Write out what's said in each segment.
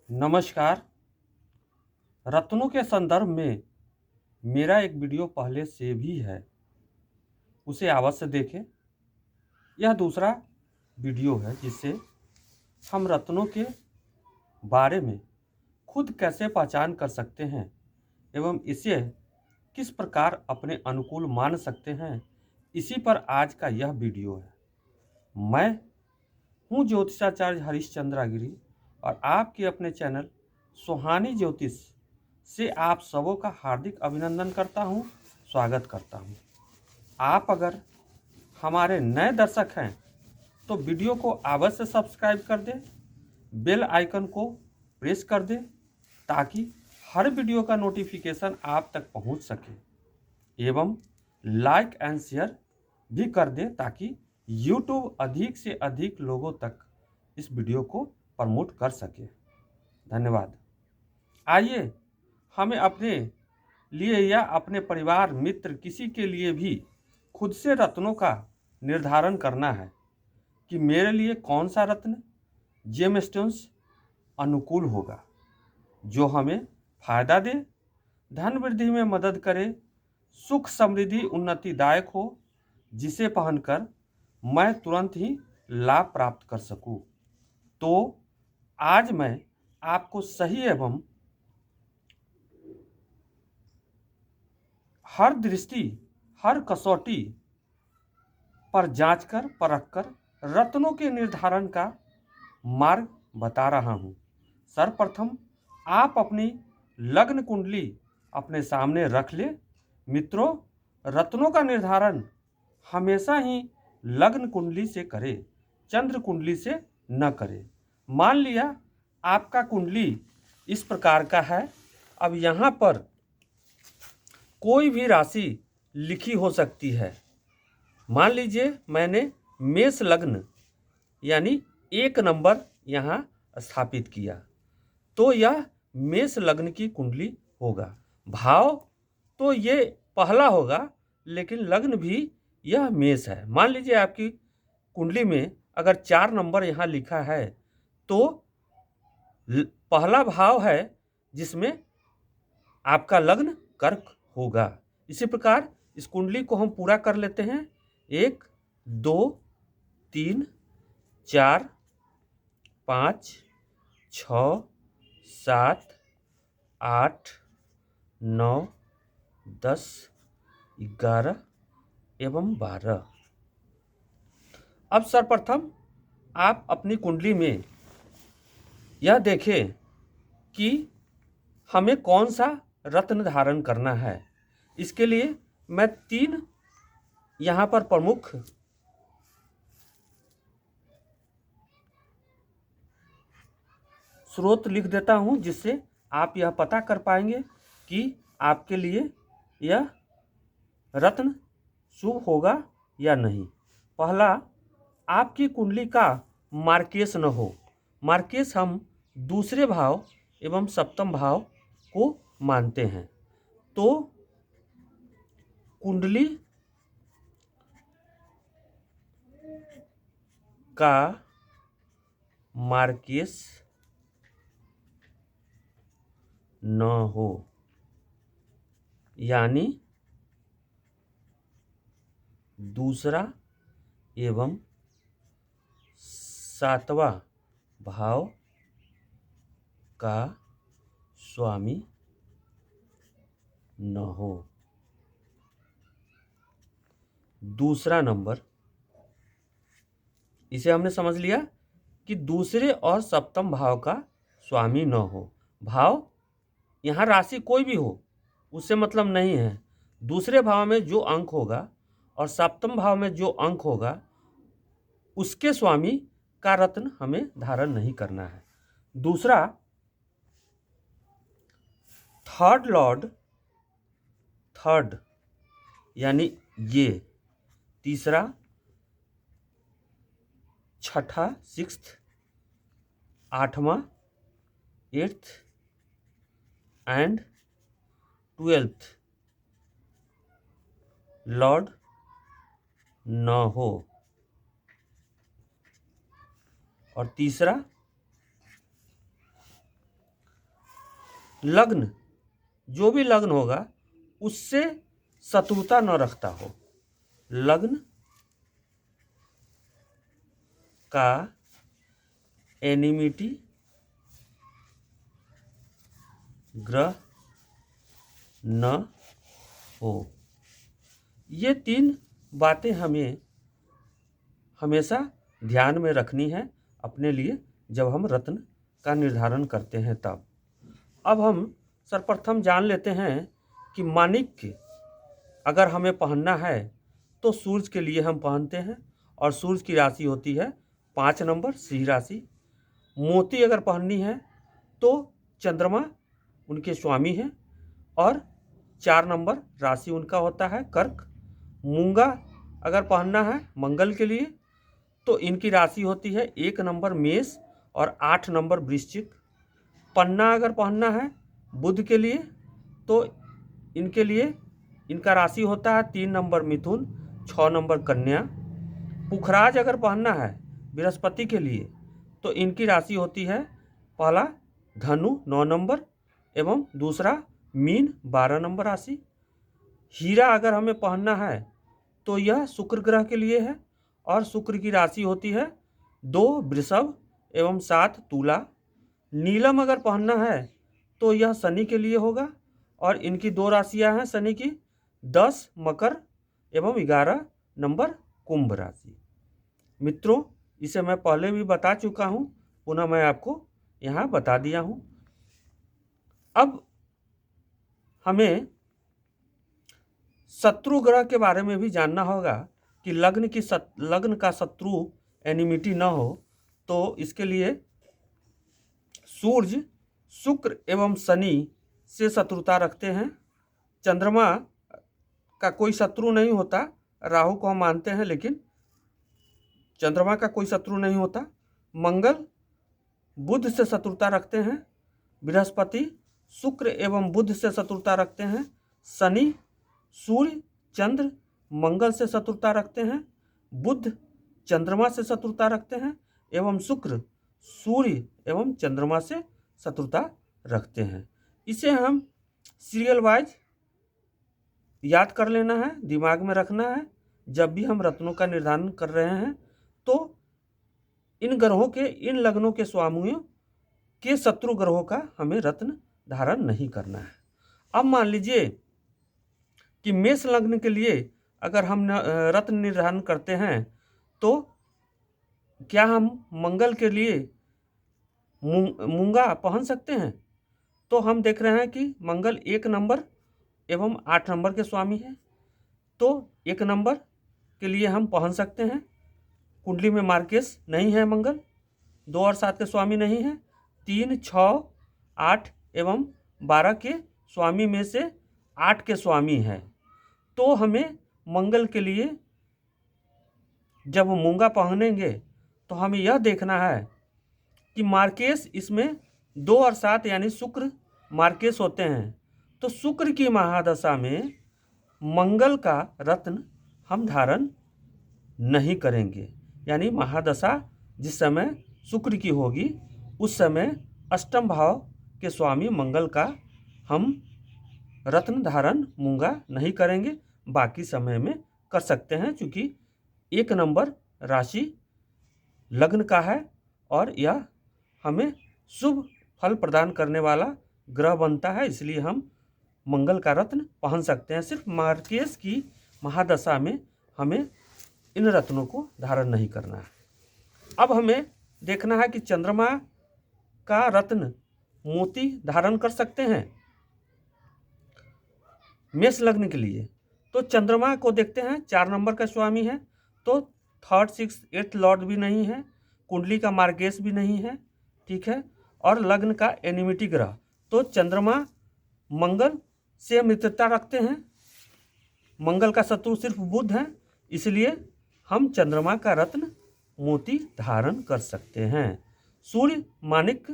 नमस्कार। रत्नों के संदर्भ में मेरा एक वीडियो पहले से भी है, उसे अवश्य देखें। यह दूसरा वीडियो है जिससे हम रत्नों के बारे में खुद कैसे पहचान कर सकते हैं एवं इसे किस प्रकार अपने अनुकूल मान सकते हैं, इसी पर आज का यह वीडियो है। मैं हूँ ज्योतिषाचार्य हरीशचंद्र गिरी और आपके अपने चैनल सुहानी ज्योतिष से आप सबों का हार्दिक अभिनंदन करता हूँ, स्वागत करता हूँ। आप अगर हमारे नए दर्शक हैं तो वीडियो को अवश्य सब्सक्राइब कर दें, बेल आइकन को प्रेस कर दें ताकि हर वीडियो का नोटिफिकेशन आप तक पहुंच सके एवं लाइक एंड शेयर भी कर दें ताकि YouTube अधिक से अधिक लोगों तक इस वीडियो को प्रमोट कर सके। धन्यवाद। आइए हमें अपने लिए या अपने परिवार मित्र किसी के लिए भी खुद से रत्नों का निर्धारण करना है कि मेरे लिए कौन सा रत्न जेमस्टोन्स अनुकूल होगा, जो हमें फायदा दे, धन वृद्धि में मदद करे, सुख समृद्धि उन्नतिदायक हो, जिसे पहनकर मैं तुरंत ही लाभ प्राप्त कर सकूं। तो आज मैं आपको सही एवं हर दृष्टि हर कसौटी पर जांचकर परखकर रत्नों के निर्धारण का मार्ग बता रहा हूं। सर्वप्रथम आप अपनी लग्न कुंडली अपने सामने रख ले। मित्रों, रत्नों का निर्धारण हमेशा ही लग्न कुंडली से करें, चंद्र कुंडली से न करें। मान लिया आपका कुंडली इस प्रकार का है। अब यहाँ पर कोई भी राशि लिखी हो सकती है। मान लीजिए मैंने मेष लग्न यानी 1 नंबर यहाँ स्थापित किया, तो यह मेष लग्न की कुंडली होगा। भाव तो ये पहला होगा, लेकिन लग्न भी यह मेष है। मान लीजिए आपकी कुंडली में अगर 4 नंबर यहाँ लिखा है तो पहला भाव है जिसमें आपका लग्न कर्क होगा। इसी प्रकार इस कुंडली को हम पूरा कर लेते हैं। 1 2 3 4 5 6 7 8 9 10 11 एवं 12। अब सर्वप्रथम आप अपनी कुंडली में यह देखें कि हमें कौन सा रत्न धारण करना है। इसके लिए मैं 3 यहाँ पर प्रमुख स्रोत लिख देता हूँ, जिससे आप यह पता कर पाएंगे कि आपके लिए यह रत्न शुभ होगा या नहीं। पहला, आपकी कुंडली का मार्केश न हो। मार्केश हम दूसरे भाव एवं सप्तम भाव को मानते हैं। तो कुंडली का मार्केश न हो यानी दूसरा एवं 7वां भाव का स्वामी न हो। दूसरा नंबर, इसे हमने समझ लिया कि दूसरे और सप्तम भाव का स्वामी न हो। भाव यहाँ राशि कोई भी हो उससे मतलब नहीं है। दूसरे भाव में जो अंक होगा और सप्तम भाव में जो अंक होगा उसके स्वामी का रत्न हमें धारण नहीं करना है। दूसरा, थर्ड लॉर्ड, थर्ड यानी ये। तीसरा, छठा, sixth, 8वां, 8th and 12th Lord न हो। और तीसरा, लग्न, जो भी लग्न होगा उससे शत्रुता न रखता हो। लग्न का एनिमिटी ग्रह न हो। ये 3 बातें हमें हमेशा ध्यान में रखनी है अपने लिए जब हम रत्न का निर्धारण करते हैं तब। अब हम सर्वप्रथम जान लेते हैं कि माणिक्य अगर हमें पहनना है तो सूर्य के लिए हम पहनते हैं और सूर्य की राशि होती है 5 नंबर सिंह राशि। मोती अगर पहननी है तो चंद्रमा उनके स्वामी हैं और 4 नंबर राशि उनका होता है कर्क। मूंगा अगर पहनना है मंगल के लिए तो इनकी राशि होती है 1 नंबर मेष और 8 नंबर वृश्चिक। पन्ना अगर पहनना है बुध के लिए तो इनके लिए इनका राशि होता है 3 नंबर मिथुन, 6 नंबर कन्या। पुखराज अगर पहनना है बृहस्पति के लिए तो इनकी राशि होती है पहला धनु 9 नंबर एवं दूसरा मीन 12 नंबर राशि। हीरा अगर हमें पहनना है तो यह शुक्र ग्रह के लिए है और शुक्र की राशि होती है 2 वृषभ एवं 7 तुला। नीलम अगर पहनना है तो यह शनि के लिए होगा और इनकी 2 राशियां हैं शनि की 10 मकर एवं 11 नंबर कुंभ राशि। मित्रों, इसे मैं पहले भी बता चुका हूं, पुनः मैं आपको यहाँ बता दिया हूं। अब हमें शत्रु ग्रह के बारे में भी जानना होगा कि लग्न का शत्रु एनिमिटी न हो। तो इसके लिए सूर्य शुक्र एवं शनि से शत्रुता रखते हैं। चंद्रमा का कोई शत्रु नहीं होता, राहु को हम मानते हैं लेकिन चंद्रमा का कोई शत्रु नहीं होता। मंगल बुध से शत्रुता रखते हैं। बृहस्पति शुक्र एवं बुध से शत्रुता रखते हैं। शनि सूर्य चंद्र मंगल से शत्रुता रखते हैं। बुध चंद्रमा से शत्रुता रखते हैं एवं शुक्र सूर्य एवं चंद्रमा से शत्रुता रखते हैं। इसे हम सीरियल वाइज याद कर लेना है, दिमाग में रखना है। जब भी हम रत्नों का निर्धारण कर रहे हैं तो इन ग्रहों के, इन लग्नों के स्वामियों के शत्रु ग्रहों का हमें रत्न धारण नहीं करना है। अब मान लीजिए कि मेष लग्न के लिए अगर हम रत्न निर्धारण करते हैं तो क्या हम मंगल के लिए मूंगा पहन सकते हैं? तो हम देख रहे हैं कि मंगल 1 नंबर एवं 8 नंबर के स्वामी हैं, तो 1 नंबर के लिए हम पहन सकते हैं। कुंडली में मार्केश नहीं है, मंगल 2 और 7 के स्वामी नहीं है। 3, 6, 8 एवं 12 के स्वामी में से 8 के स्वामी हैं। तो हमें मंगल के लिए जब मूंगा पहनेंगे तो हमें यह देखना है कि मार्केश इसमें 2 और 7 यानी शुक्र मार्केश होते हैं। तो शुक्र की महादशा में मंगल का रत्न हम धारण नहीं करेंगे, यानी महादशा जिस समय शुक्र की होगी उस समय अष्टम भाव के स्वामी मंगल का हम रत्न धारण मूंगा नहीं करेंगे। बाकी समय में कर सकते हैं क्योंकि 1 नंबर राशि लग्न का है और यह हमें शुभ फल प्रदान करने वाला ग्रह बनता है, इसलिए हम मंगल का रत्न पहन सकते हैं। सिर्फ मार्केश की महादशा में हमें इन रत्नों को धारण नहीं करना है। अब हमें देखना है कि चंद्रमा का रत्न मोती धारण कर सकते हैं मेष लग्न के लिए। तो चंद्रमा को देखते हैं 4 नंबर का स्वामी है, तो 3rd 6th 8th लॉर्ड भी नहीं है, कुंडली का मार्गेश भी नहीं है, ठीक है। और लग्न का एनिमिटी ग्रह, तो चंद्रमा मंगल से मित्रता रखते हैं। मंगल का शत्रु सिर्फ बुध है, इसलिए हम चंद्रमा का रत्न मोती धारण कर सकते हैं। सूर्य माणिक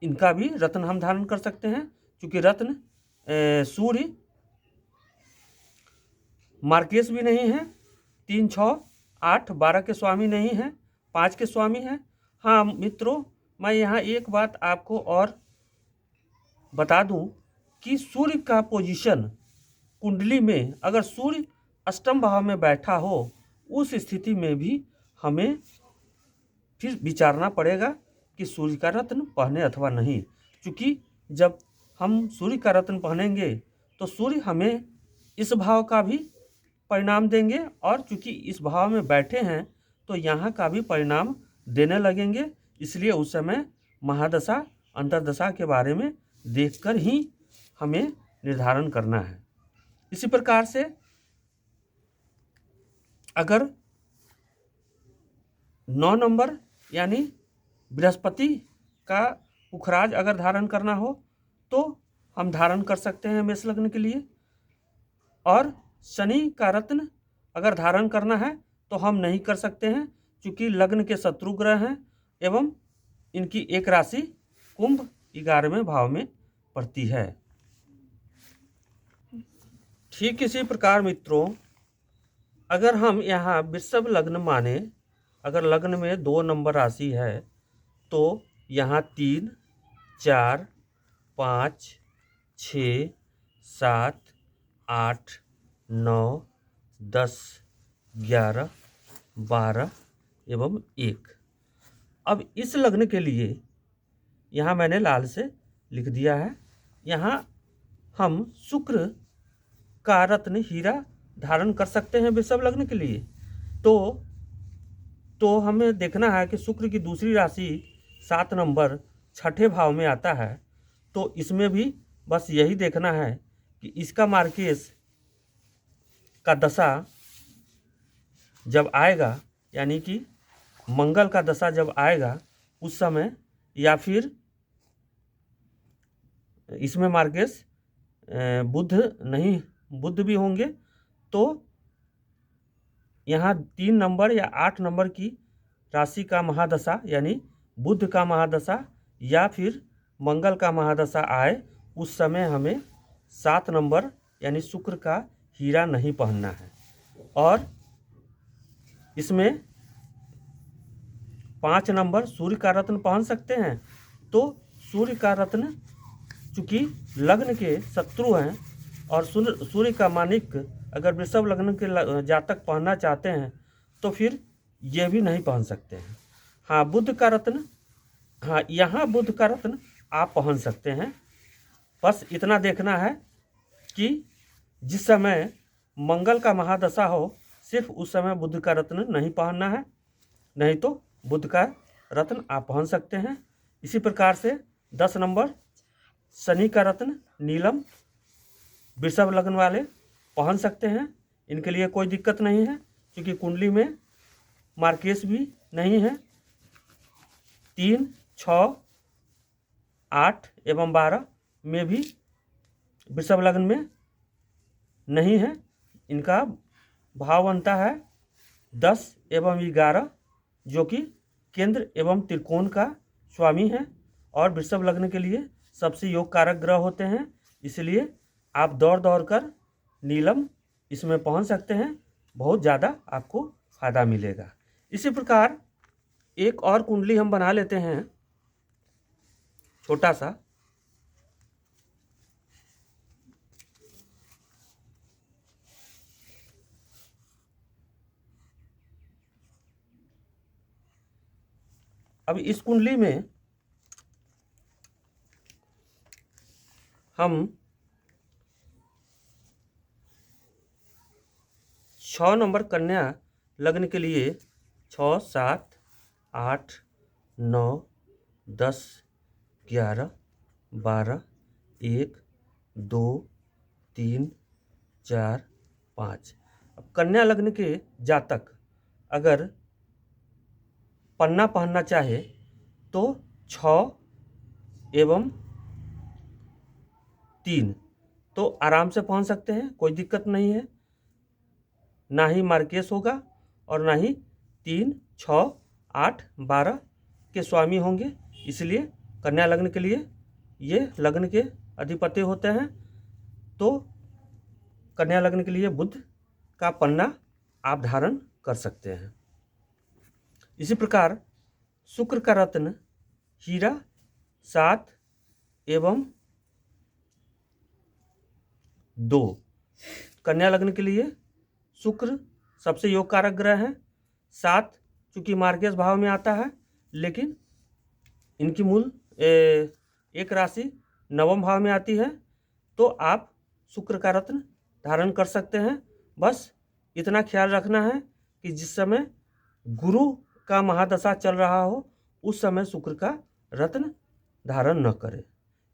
इनका भी रत्न हम धारण कर सकते हैं क्योंकि रत्न सूर्य मार्केश भी नहीं है, 3, 6, 8, 12 के स्वामी नहीं है, 5 के स्वामी हैं। हाँ मित्रों, मैं यहाँ एक बात आपको और बता दूं कि सूर्य का पोजीशन कुंडली में अगर सूर्य अष्टम भाव में बैठा हो, उस स्थिति में भी हमें फिर विचारना पड़ेगा कि सूर्य का रत्न पहने अथवा नहीं। क्योंकि जब हम सूर्य का रत्न पहनेंगे तो सूर्य हमें इस भाव का भी परिणाम देंगे, और चूंकि इस भाव में बैठे हैं तो यहाँ का भी परिणाम देने लगेंगे। इसलिए उस समय महादशा अंतर्दशा के बारे में देखकर ही हमें निर्धारण करना है। इसी प्रकार से अगर 9 नंबर यानी बृहस्पति का पुखराज अगर धारण करना हो तो हम धारण कर सकते हैं मेष लग्न के लिए, और शनि का रत्न अगर धारण करना है तो हम नहीं कर सकते हैं, क्योंकि लग्न के शत्रु ग्रह हैं एवं इनकी एक राशि कुंभ 11वें भाव में पड़ती है। ठीक इसी प्रकार मित्रों, अगर हम यहाँ वृषभ लग्न माने, अगर लग्न में 2 नंबर राशि है तो यहाँ 3, 4, 5, 6, 7, 8, 9, 10, 11, 12 एवं 1। अब इस लग्न के लिए यहाँ मैंने लाल से लिख दिया है। यहाँ हम शुक्र का रत्न हीरा धारण कर सकते हैं वृषभ लग्न के लिए। तो हमें देखना है कि शुक्र की दूसरी राशि 7 नंबर छठे भाव में आता है। तो इसमें भी बस यही देखना है कि इसका मार्केश का दशा जब आएगा, यानी कि मंगल का दशा जब आएगा उस समय, या फिर इसमें मार्केश बुध भी होंगे, तो यहाँ 3 नंबर या 8 नंबर की राशि का महादशा यानी बुध का महादशा या फिर मंगल का महादशा आए, उस समय हमें 7 नंबर यानी शुक्र का हीरा नहीं पहनना है। और इसमें 5 नंबर सूर्य का रत्न पहन सकते हैं। तो सूर्य का रत्न चूँकि लग्न के शत्रु हैं और सूर्य का मानिक अगर वृषभ लग्न के जातक पहनना चाहते हैं तो फिर ये भी नहीं पहन सकते हैं। हाँ, बुध का रत्न, हाँ यहाँ बुध का रत्न आप पहन सकते हैं। बस इतना देखना है कि जिस समय मंगल का महादशा हो, सिर्फ उस समय बुध का रत्न नहीं पहनना है, नहीं तो बुध का रत्न आप पहन सकते हैं। इसी प्रकार से 10 नंबर शनि का रत्न नीलम वृषभ लग्न वाले पहन सकते हैं। इनके लिए कोई दिक्कत नहीं है, क्योंकि कुंडली में मार्केश भी नहीं है। 3, 6, 8 एवं 12 में भी वृषभ लग्न में नहीं है। इनका भाव बनता है 10 एवं 11, जो कि केंद्र एवं त्रिकोण का स्वामी है और वृषभ लग्न के लिए सबसे योग कारक ग्रह होते हैं। इसलिए आप दौड़ कर नीलम इसमें पहुंच सकते हैं, बहुत ज़्यादा आपको फायदा मिलेगा। इसी प्रकार एक और कुंडली हम बना लेते हैं, छोटा सा। अब इस कुंडली में हम 6 नंबर कन्या लग्न के लिए 6, 7, 8, 9, 10, 11, 12, 1, 2, 3, 4, 5। अब कन्या लग्न के जातक अगर पन्ना पहनना चाहे तो 6 एवं 3 तो आराम से पहन सकते हैं, कोई दिक्कत नहीं है। ना ही मार्केश होगा और ना ही 3, 6, 8, 12 के स्वामी होंगे। इसलिए कन्या लग्न के लिए ये लग्न के अधिपति होते हैं। तो कन्या लग्न के लिए बुध का पन्ना आप धारण कर सकते हैं। इसी प्रकार शुक्र का रत्न हीरा 7 एवं 2। कन्या लग्न के लिए शुक्र सबसे योग कारक ग्रह है। 7 चूंकि मार्गेश भाव में आता है, लेकिन इनकी मूल एक राशि नवम भाव में आती है, तो आप शुक्र का रत्न धारण कर सकते हैं। बस इतना ख्याल रखना है कि जिस समय गुरु का महादशा चल रहा हो उस समय शुक्र का रत्न धारण न करें।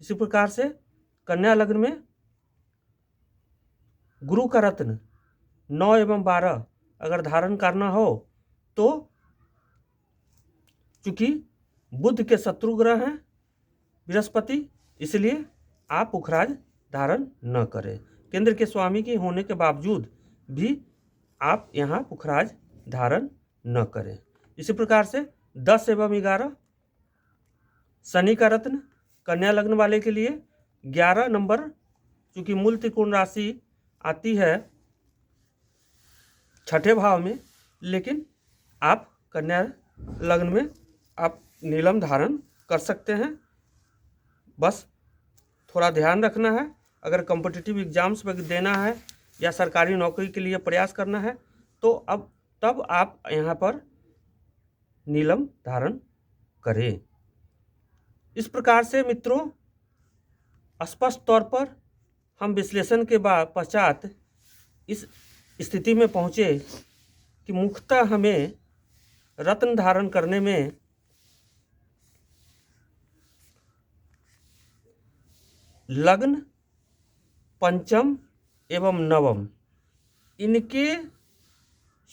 इसी प्रकार से कन्या लग्न में गुरु का रत्न 9 एवं 12 अगर धारण करना हो तो चूंकि बुध के शत्रु ग्रह हैं बृहस्पति, इसलिए आप पुखराज धारण न करें। केंद्र के स्वामी के होने के बावजूद भी आप यहाँ पुखराज धारण न करें। इसी प्रकार से 10 एवं 11 शनि का रत्न कन्या लग्न वाले के लिए। 11 नंबर चूंकि मूल त्रिकोण राशि आती है छठे भाव में, लेकिन आप कन्या लग्न में आप नीलम धारण कर सकते हैं। बस थोड़ा ध्यान रखना है, अगर कॉम्पिटिटिव एग्जाम्स में देना है या सरकारी नौकरी के लिए प्रयास करना है तो तब आप यहाँ पर नीलम धारण करें। इस प्रकार से मित्रों स्पष्ट तौर पर हम विश्लेषण के बाद पश्चात इस स्थिति में पहुँचे कि मुख्यतः हमें रत्न धारण करने में लग्न, पंचम एवं नवम इनके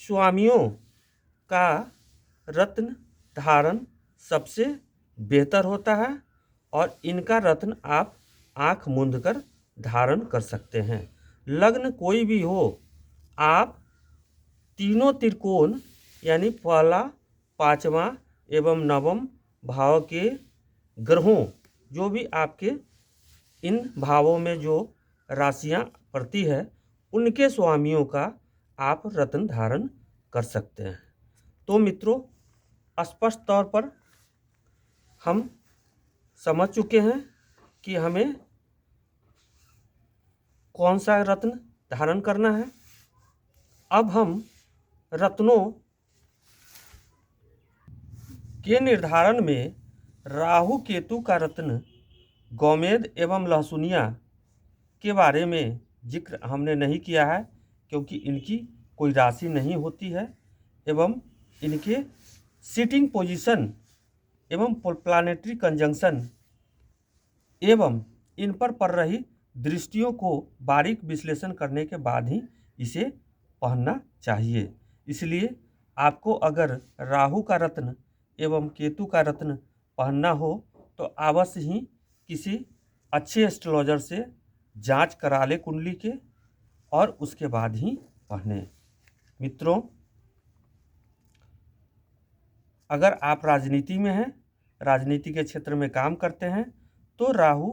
स्वामियों का रत्न धारण सबसे बेहतर होता है और इनका रत्न आप आँख मूंद कर धारण कर सकते हैं। लग्न कोई भी हो, आप तीनों त्रिकोण यानी पहला, पांचवा एवं नवम भाव के ग्रहों जो भी आपके इन भावों में जो राशियां पड़ती है उनके स्वामियों का आप रत्न धारण कर सकते हैं। तो मित्रों स्पष्ट तौर पर हम समझ चुके हैं कि हमें कौन सा रत्न धारण करना है। अब हम रत्नों के निर्धारण में राहु केतु का रत्न गोमेद एवं लहसुनिया के बारे में जिक्र हमने नहीं किया है, क्योंकि इनकी कोई राशि नहीं होती है एवं इनके सिटिंग पोजीशन एवं प्लानेटरी कंजंक्शन एवं इन पर पड़ रही दृष्टियों को बारीक विश्लेषण करने के बाद ही इसे पहनना चाहिए। इसलिए आपको अगर राहु का रत्न एवं केतु का रत्न पहनना हो तो अवश्य ही किसी अच्छे एस्ट्रोलॉजर से जांच करा ले कुंडली के और उसके बाद ही पहने। मित्रों अगर आप राजनीति में हैं, राजनीति के क्षेत्र में काम करते हैं तो राहु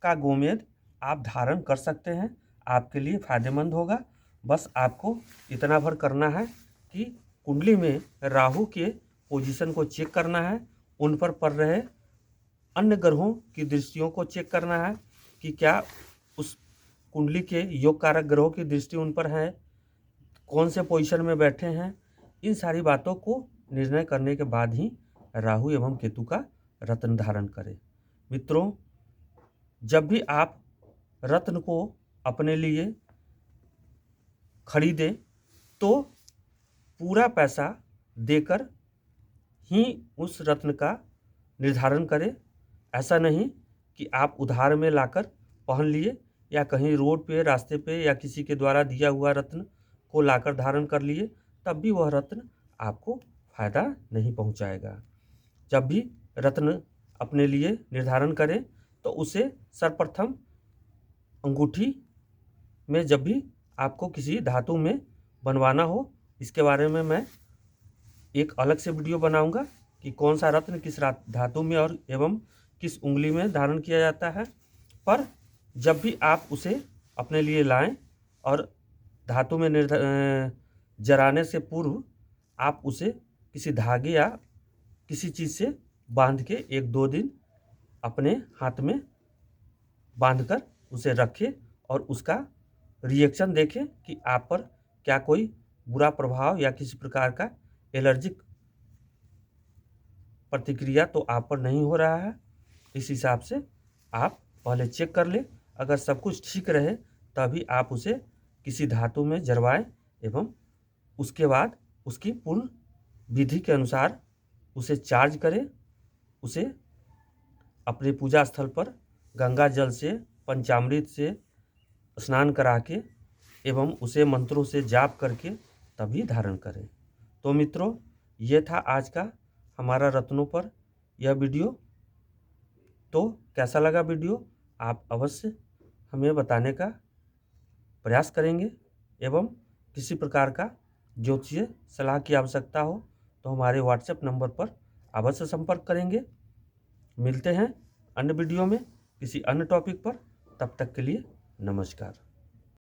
का गोमेद आप धारण कर सकते हैं, आपके लिए फायदेमंद होगा। बस आपको इतना भर करना है कि कुंडली में राहु के पोजीशन को चेक करना है, उन पर पड़ रहे अन्य ग्रहों की दृष्टियों को चेक करना है कि क्या उस कुंडली के योग कारक ग्रहों की दृष्टि उन पर है, कौन से पोजीशन में बैठे हैं। इन सारी बातों को निर्णय करने के बाद ही राहु एवं केतु का रत्न धारण करें। मित्रों जब भी आप रत्न को अपने लिए खरीदें तो पूरा पैसा देकर ही उस रत्न का निर्धारण करें। ऐसा नहीं कि आप उधार में लाकर पहन लिए या कहीं रोड पे, रास्ते पे या किसी के द्वारा दिया हुआ रत्न को लाकर धारण कर लिए, तब भी वह रत्न आपको फायदा नहीं पहुंचाएगा। जब भी रत्न अपने लिए निर्धारण करें तो उसे सर्वप्रथम अंगूठी में जब भी आपको किसी धातु में बनवाना हो, इसके बारे में मैं एक अलग से वीडियो बनाऊंगा कि कौन सा रत्न किस धातु में और एवं किस उंगली में धारण किया जाता है। पर जब भी आप उसे अपने लिए लाएं और धातु में जराने से पूर्व आप उसे किसी धागे या किसी चीज़ से बांध के 1-2 दिन अपने हाथ में बांधकर उसे रखें और उसका रिएक्शन देखें कि आप पर क्या कोई बुरा प्रभाव या किसी प्रकार का एलर्जिक प्रतिक्रिया तो आप पर नहीं हो रहा है। इस हिसाब से आप पहले चेक कर लें। अगर सब कुछ ठीक रहे तभी आप उसे किसी धातु में जरवाएं एवं उसके बाद उसकी पूर्ण विधि के अनुसार उसे चार्ज करें। उसे अपने पूजा स्थल पर गंगा जल से पंचामृत से स्नान करा के एवं उसे मंत्रों से जाप करके तभी धारण करें। तो मित्रों, ये था आज का हमारा रत्नों पर यह वीडियो। तो कैसा लगा वीडियो आप अवश्य हमें बताने का प्रयास करेंगे एवं किसी प्रकार का ज्योतिषीय सलाह की आवश्यकता हो तो हमारे व्हाट्सएप नंबर पर अवश्य संपर्क करेंगे। मिलते हैं अन्य वीडियो में किसी अन्य टॉपिक पर। तब तक के लिए नमस्कार।